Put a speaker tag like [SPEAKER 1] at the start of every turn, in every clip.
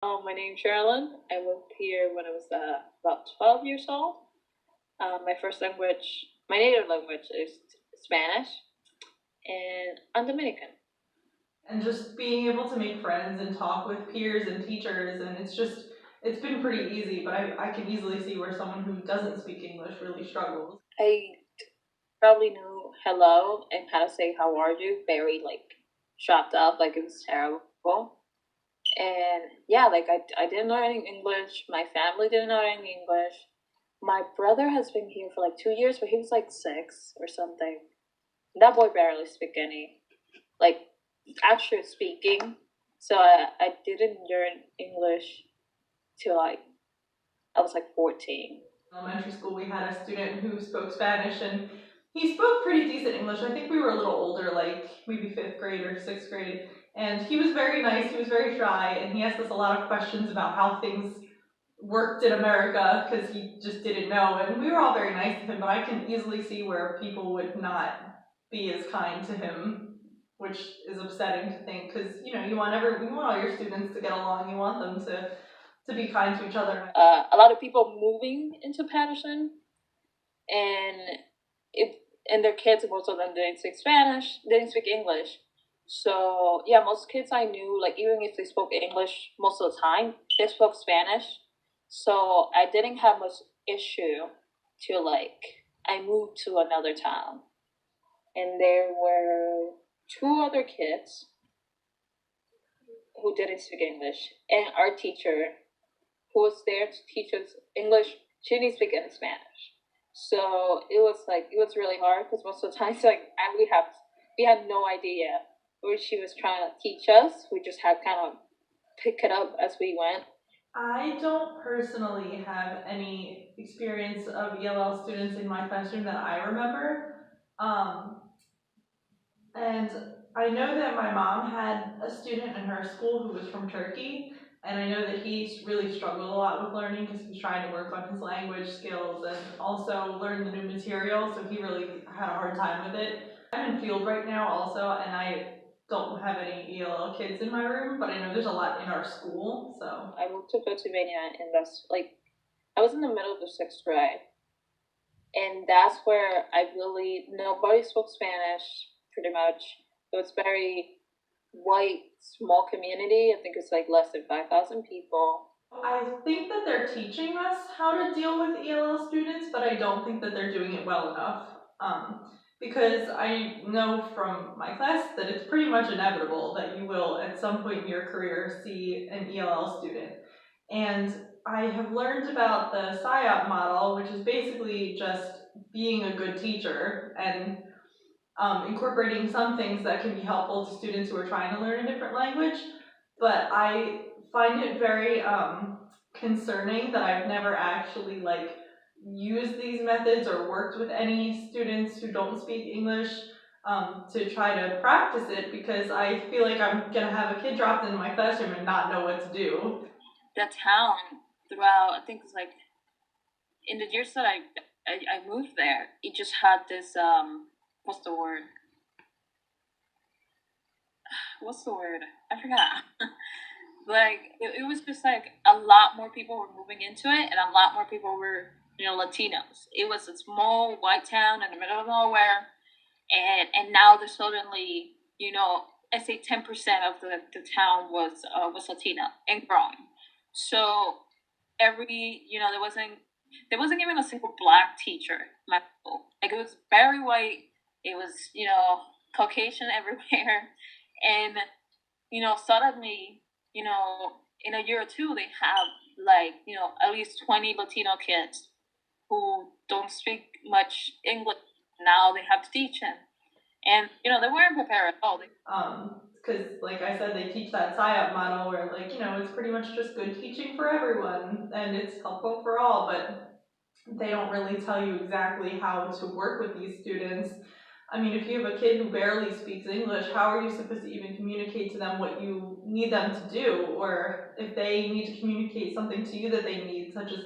[SPEAKER 1] My name's Jerelin. I moved here when I was about 12 years old. My first language, my native language is Spanish, and I'm Dominican.
[SPEAKER 2] And just being able to make friends and talk with peers and teachers, and it's been pretty easy, but I can easily see where someone who doesn't speak English really struggles.
[SPEAKER 1] I probably knew hello and how to say how are you very chopped up, like it was terrible. And yeah, I didn't know any English. My family didn't know any English. My brother has been here for like 2 years, but he was like 6 or something. That boy barely speak any like actual speaking. So I didn't learn English till I was like 14.
[SPEAKER 2] Elementary school, we had a student who spoke Spanish, and he spoke pretty decent English. I think we were a little older, like maybe fifth grade or sixth grade. And he was very nice, he was very shy, and he asked us a lot of questions about how things worked in America because he just didn't know. And we were all very nice to him, but I can easily see where people would not be as kind to him, which is upsetting to think because you want all your students to get along. You want them to be kind to each other.
[SPEAKER 1] A lot of people moving into Patterson, and it and their kids, most of them didn't speak Spanish, didn't speak English. So yeah, most kids I knew, like even if they spoke English most of the time, they spoke Spanish. So I didn't have much issue till I moved to another town, and there were two other kids who didn't speak English, and our teacher who was there to teach us English, she didn't speak any Spanish. So it was really hard because most of the times we had no idea what she was trying to teach us. We just had kind of pick it up as we went.
[SPEAKER 2] I don't personally have any experience of ELL students in my classroom that I remember. And I know that my mom had a student in her school who was from Turkey, and I know that he really struggled a lot with learning because he was trying to work on his language skills and also learn the new material, so he really had a hard time with it. I'm in field right now also, and I don't have any ELL kids in my room, but I know there's a lot in our school, so.
[SPEAKER 1] I moved to Pennsylvania, and that's I was in the middle of the 6th grade, and that's where I really nobody spoke Spanish pretty much. It was very white, small community. I think it's like less than 5,000 people.
[SPEAKER 2] I think that they're teaching us how to deal with ELL students, but I don't think that they're doing it well enough. Because I know from my class that it's pretty much inevitable that you will, at some point in your career, see an ELL student. And I have learned about the SIOP model, which is basically just being a good teacher and incorporating some things that can be helpful to students who are trying to learn a different language. But I find it very concerning that I've never actually used these methods or worked with any students who don't speak English to try to practice it, because I feel like I'm gonna have a kid dropped into my classroom and not know what to do.
[SPEAKER 1] The town throughout, I think it's in the years that I moved there, it just had this what's the word? What's the word? I forgot. It was just like a lot more people were moving into it, and a lot more people were Latinos. It was a small white town in the middle of nowhere, and now there's suddenly I say 10% of the town was Latina and growing. So every there wasn't even a single black teacher in my school. Like it was very white. It was Caucasian everywhere, and suddenly in a year or two they have at least 20 Latino kids who don't speak much English. Now they have to teach them, and they weren't prepared at all.
[SPEAKER 2] Because like I said, they teach that SIOP model where it's pretty much just good teaching for everyone and it's helpful for all, but they don't really tell you exactly how to work with these students. I mean, if you have a kid who barely speaks English, how are you supposed to even communicate to them what you need them to do? Or if they need to communicate something to you that they need, such as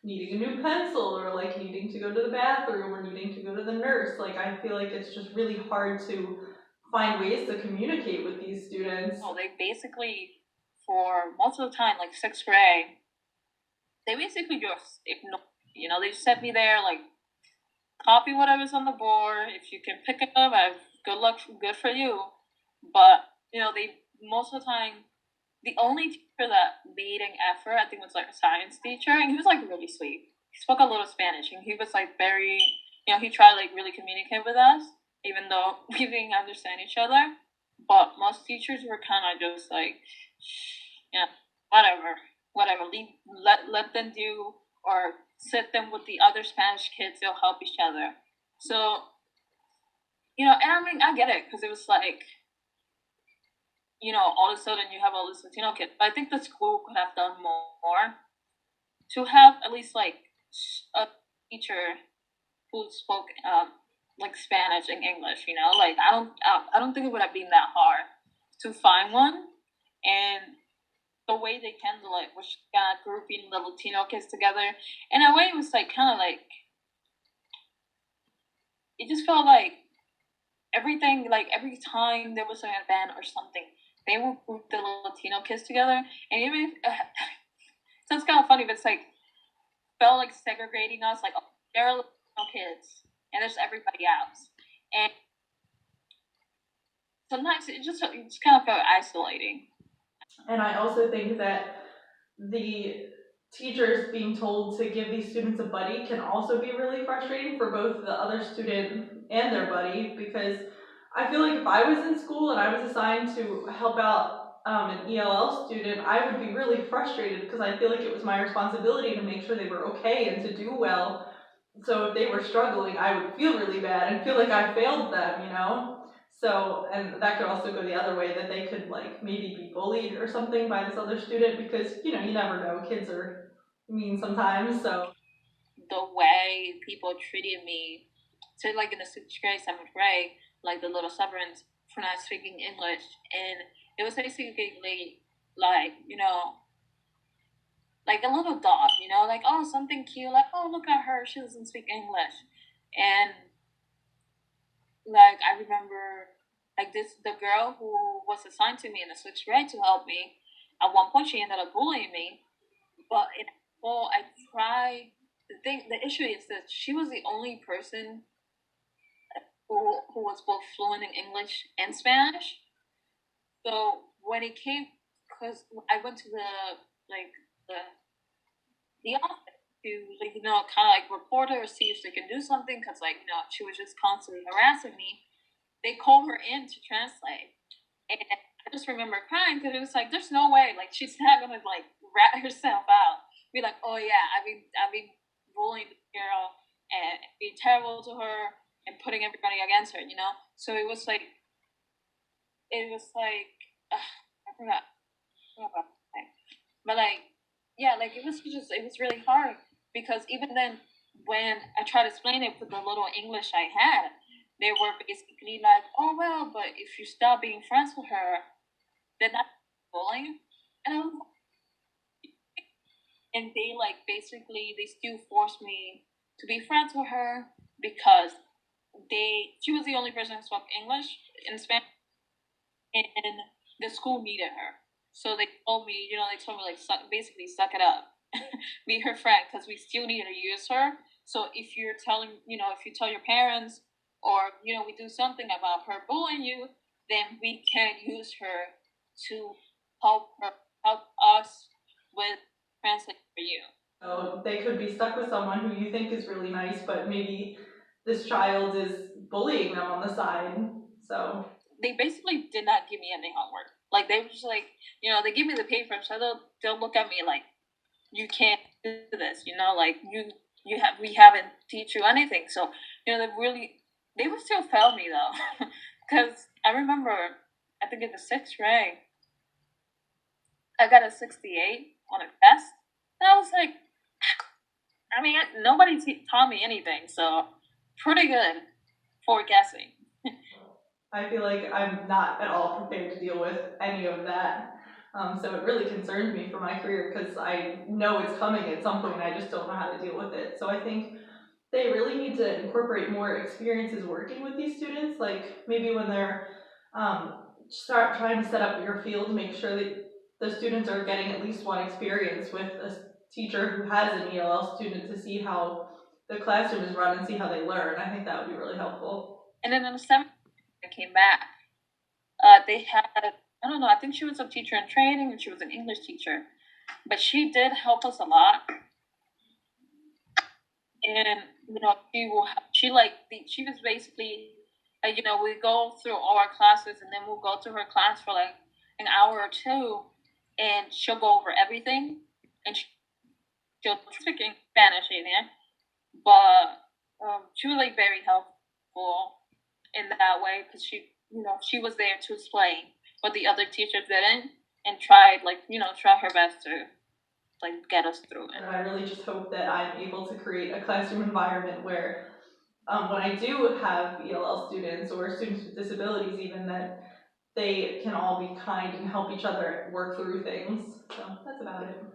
[SPEAKER 2] needing a new pencil or needing to go to the bathroom or needing to go to the nurse, I feel like it's just really hard to find ways to communicate with these students.
[SPEAKER 1] Well, they basically for most of the time, like sixth grade, they basically just ignore me. You know, they just set me there, like copy whatever's on the board. If you can pick it up, good luck, good for you. But you know, they most of the time, the only teacher that made an effort, I think, was like a science teacher, and he was like really sweet. He spoke a little Spanish, and he was like very, you know, he tried like really communicate with us, even though we didn't understand each other. But most teachers were kind of just like, yeah, whatever, whatever. Let them do, or sit them with the other Spanish kids. They'll help each other. So you know, and I mean, I get it because it was like, you know, all of a sudden you have all these Latino kids. But I think the school could have done more to have at least like a teacher who spoke like Spanish and English. You know, like I don't think it would have been that hard to find one, and the way they handle it was kind of grouping the Latino kids together. In a way, it was like kind of like it just felt like everything, like every time there was an event or something, they would group the Latino kids together, and even if, so it's kind of funny, but it's like felt like segregating us, like oh, there are Latino kids and there's everybody else, and sometimes it just kind of felt isolating.
[SPEAKER 2] And I also think that the teachers being told to give these students a buddy can also be really frustrating for both the other student and their buddy, because I feel like if I was in school and I was assigned to help out an ELL student, I would be really frustrated because I feel like it was my responsibility to make sure they were okay and to do well. So if they were struggling, I would feel really bad and feel like I failed them, you know? So, and that could also go the other way, that they could like maybe be bullied or something by this other student, because, you know, you never know. Kids are mean sometimes, so.
[SPEAKER 1] The way people treated me, so like in the sixth grade, seventh grade, like the little Severance for not speaking English, and it was basically like you know, like a little dog, you know, like oh something cute, like oh look at her, she doesn't speak English, and like I remember like this the girl who was assigned to me in the sixth grade to help me. At one point, she ended up bullying me, but in well, I tried. The issue is that she was the only person who was both fluent in English and Spanish. So when it came, because I went to like the the office to like you know kind of like report her, see if they can do something, because like you know she was just constantly harassing me. They called her in to translate, and I just remember crying because it was like there's no way like she's not gonna like rat herself out, be like oh yeah I've been bullying this girl and being terrible to her and putting everybody against her, you know. So it was like I forgot, but like yeah, like it was really hard because even then when I tried to explain it with the little English I had, they were basically like, "Oh well, but if you stop being friends with her, then that's bullying." And I was, and they like basically they still forced me to be friends with her because she was the only person who spoke English in Spanish, and the school needed her. So they told me, you know, they told me like basically suck it up, be her friend because we still need to use her. So if you're telling, you know, if you tell your parents or you know we do something about her bullying you, then we can use her to her help us with translate for you.
[SPEAKER 2] So they could be stuck with someone who you think is really nice, but maybe this child is bullying them on the side. So
[SPEAKER 1] they basically did not give me any homework. Like they were just like, you know, they give me the paper, so they'll look at me like, you can't do this, you know, like you have we haven't teach you anything. So you know they would still fail me though, because I remember I think in the sixth grade I got a 68 on a test, and I was like, I mean nobody taught me anything, so pretty good for guessing.
[SPEAKER 2] I feel like I'm not at all prepared to deal with any of that. So it really concerns me for my career because I know it's coming at some point. I just don't know how to deal with it. So I think they really need to incorporate more experiences working with these students. Like maybe when they're start trying to set up your field, make sure that the students are getting at least one experience with a teacher who has an ELL student to see how the classroom is run and see how they learn. I think that would be really helpful.
[SPEAKER 1] And then in the seventh, I came back. They had, I don't know, I think she was a teacher in training and she was an English teacher, but she did help us a lot. And she was basically, we go through all our classes and then we'll go to her class for like an hour or two, and she'll go over everything, and she'll speak in Spanish in there, but she was like very helpful in that way because she was there to explain what the other teachers didn't, and tried try her best to like get us through it.
[SPEAKER 2] And I really just hope that I'm able to create a classroom environment where when I do have ELL students or students with disabilities even, that they can all be kind and help each other work through things. So that's about it.